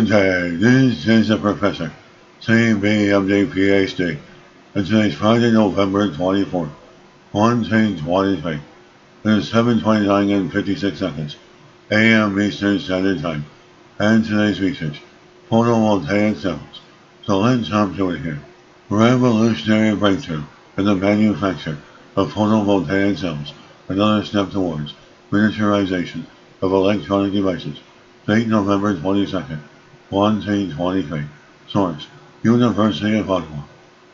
Good day, this is the Professor, CBMD PhD, and today's Friday, November 24th, 2023. It is 7:29 and 56 seconds, AM Eastern Standard Time, and today's research, photovoltaic cells. So let's jump to it here. Revolutionary breakthrough in the manufacture of photovoltaic cells, another step towards miniaturization of electronic devices. Date November 22nd, 2023. Source, University of Ottawa.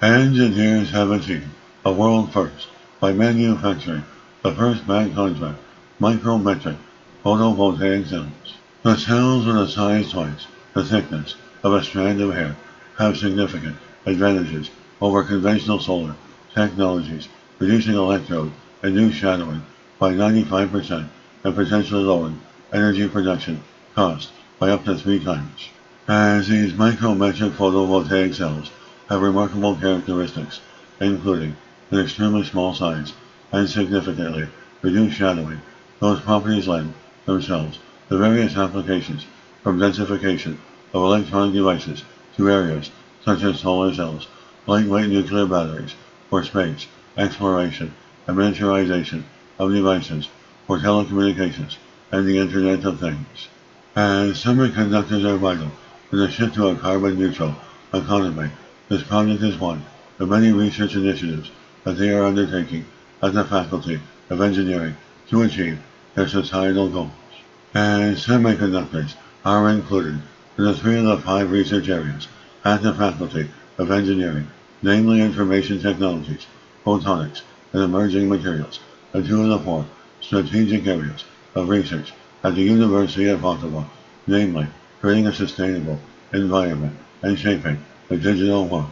Engineers have achieved a world first by manufacturing the first back contract micrometric photovoltaic cells. The cells are the size twice the thickness of a strand of hair have significant advantages over conventional solar technologies, reducing electrode induced shadowing by 95% and potentially lowering energy production cost by up to 3 times. As these micrometric photovoltaic cells have remarkable characteristics, including an extremely small size and significantly reduced shadowing, those properties lend themselves to various applications from densification of electronic devices to areas such as solar cells, lightweight nuclear batteries for space exploration, and miniaturization of devices for telecommunications and the Internet of Things. As semiconductors are vital in the shift to a carbon-neutral economy, this project is one of many research initiatives that they are undertaking at the Faculty of Engineering to achieve their societal goals. And semiconductors are included in the 3 of the 5 research areas at the Faculty of Engineering, namely information technologies, photonics, and emerging materials, and 2 of the 4 strategic areas of research at the University of Ottawa, namely creating a sustainable environment and shaping the digital world.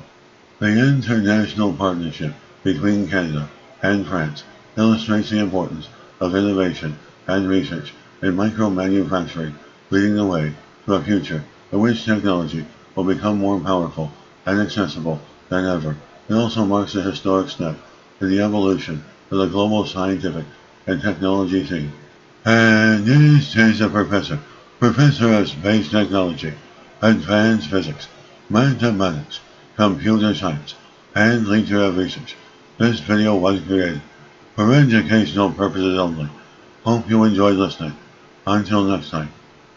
The international partnership between Canada and France illustrates the importance of innovation and research in micro-manufacturing, leading the way to a future in which technology will become more powerful and accessible than ever. It also marks a historic step in the evolution of the global scientific and technology scene. And this is the Professor of Space Technology, Advanced Physics, Mathematics, Computer Science, and Leader of Research. This video was created for educational purposes only. Hope you enjoyed listening. Until next time,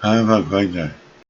have a great day.